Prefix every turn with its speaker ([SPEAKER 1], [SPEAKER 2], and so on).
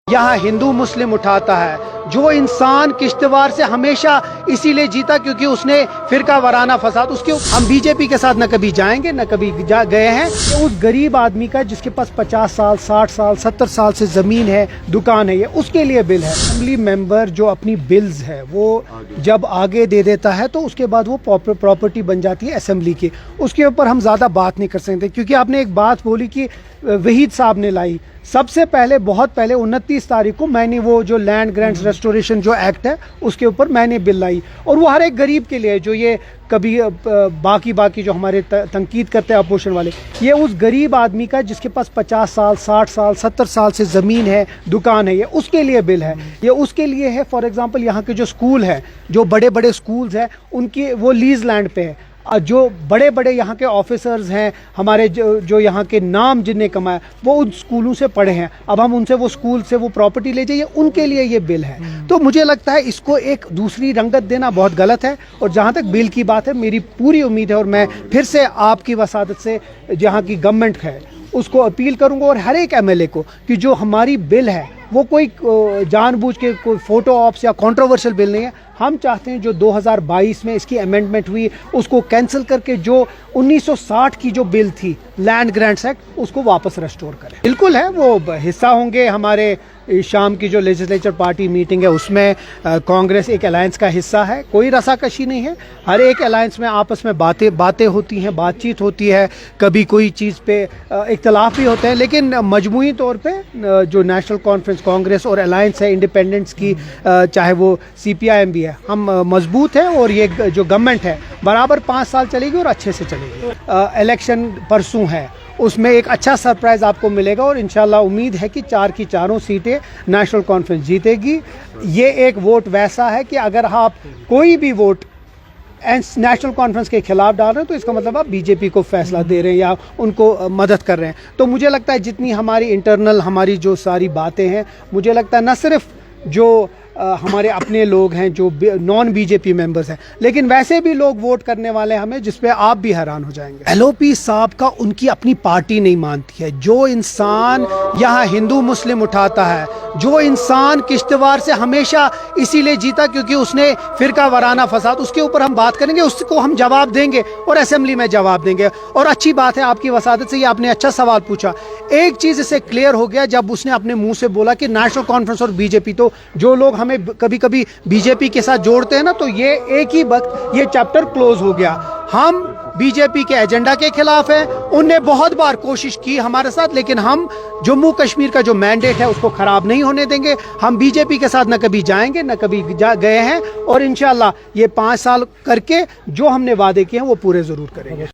[SPEAKER 1] यहाँ हिंदू मुस्लिम उठाता है। जो इंसान किश्तवाड़ से हमेशा इसीलिए जीता क्योंकि उसने फिरका वाराना फसाद, उसके हम बीजेपी के साथ न कभी जाएंगे न कभी गए हैं। तो उस गरीब आदमी का जिसके पास 50 साल 60 साल 70 साल से ज़मीन है, दुकान है, ये उसके लिए बिल है। असेंबली मेंबर जो अपनी बिल्स है वो जब आगे दे देता है तो उसके बाद वो प्रॉपर्टी बन जाती है असेंबली की। उसके ऊपर हम ज़्यादा बात नहीं कर सकते क्योंकि आपने एक बात बोली कि वहीद साहब ने लाई। सबसे पहले बहुत पहले 29 तारीख को मैंने वो जो लैंड ग्रांट्स रेस्टोरेशन जो एक्ट है उसके ऊपर मैंने बिल लाई, और वो हर एक गरीब के लिए जो ये कभी बाकी जो हमारे तनकीद करते हैं अपोजिशन वाले, ये उस गरीब आदमी का जिसके पास 50 साल 60 साल 70 साल से ज़मीन है, दुकान है, ये उसके लिए बिल है। ये उसके लिए है फॉर एग्जांपल यहाँ के जो स्कूल है, जो बड़े बड़े स्कूल्स हैं उनकी वो लीज लैंड पे है। जो बड़े बड़े यहाँ के ऑफिसर्स हैं हमारे, जो यहाँ के नाम जिनने कमाए वो उन स्कूलों से पढ़े हैं, अब हम उनसे वो स्कूल से वो प्रॉपर्टी ले जाइए, उनके लिए ये बिल है। तो मुझे लगता है इसको एक दूसरी रंगत देना बहुत गलत है। और जहाँ तक बिल की बात है, मेरी पूरी उम्मीद है और मैं फिर से आपकी वसादत से जहाँ की गवर्नमेंट है उसको अपील करूँगा और हर एक MLA को कि जो हमारी बिल है वो कोई जानबूझ के कोई फ़ोटो ऑप्स या कंट्रोवर्शियल बिल नहीं है। हम चाहते हैं जो 2022 में इसकी अमेंडमेंट हुई उसको कैंसिल करके जो 1960 की जो बिल थी लैंड ग्रांट्स एक्ट उसको वापस रेस्टोर करें। बिल्कुल है, वो हिस्सा होंगे हमारे शाम की जो लेजिस्लेचर पार्टी मीटिंग है उसमें कांग्रेस एक अलायंस का हिस्सा है, कोई रसाकशी नहीं है। हर एक अलायंस में आपस में बातें होती हैं, बातचीत होती है, कभी कोई चीज़ पे इख्तलाफ भी होते हैं, लेकिन मजमूई तौर पे जो नेशनल कॉन्फ्रेंस कांग्रेस और अलायंस है इंडिपेंडेंट्स की, चाहे वो CPIM भी है, हम मजबूत हैं और ये जो गवर्नमेंट है बराबर 5 साल चलेगी और अच्छे से चलेगी। इलेक्शन परसों है, उसमें एक अच्छा सरप्राइज़ आपको मिलेगा और इंशाल्लाह उम्मीद है कि 4 की चारों सीटें नेशनल कॉन्फ्रेंस जीतेगी। ये एक वोट वैसा है कि अगर आप कोई भी वोट नेशनल कॉन्फ्रेंस के खिलाफ डाल रहे हैं तो इसका मतलब आप बीजेपी को फैसला दे रहे हैं या उनको मदद कर रहे हैं। तो मुझे लगता है जितनी हमारी इंटरनल हमारी जो सारी बातें हैं, मुझे लगता है न सिर्फ जो हमारे अपने लोग हैं जो नॉन BJP मेंबर्स हैं, लेकिन वैसे भी लोग वोट करने वाले हैं हमें, जिस पे आप भी हैरान हो जाएंगे। LOP साहब का उनकी अपनी पार्टी नहीं मानती है। जो इंसान यहाँ हिंदू मुस्लिम उठाता है, जो इंसान किश्तवाड़ से हमेशा इसीलिए जीता क्योंकि उसने फिरका वाराना फसाद, उसके ऊपर हम बात करेंगे, उसको हम जवाब देंगे और असेंबली में जवाब देंगे। और अच्छी बात है आपकी वसादत से, ये आपने अच्छा सवाल पूछा। एक चीज़ इससे क्लियर हो गया जब उसने अपने मुंह से बोला कि नेशनल कॉन्फ्रेंस और BJP, तो जो लोग हमें कभी कभी BJP के साथ जोड़ते हैं ना, तो ये एक ही वक्त ये चैप्टर क्लोज हो गया। हम BJP के एजेंडा के खिलाफ है, उनने बहुत बार कोशिश की हमारे साथ, लेकिन हम जम्मू कश्मीर का जो मैंडेट है उसको खराब नहीं होने देंगे। हम BJP के साथ न कभी जाएंगे न कभी गए हैं और इंशाल्लाह ये 5 साल करके जो हमने वादे किए हैं वो पूरे जरूर करेंगे।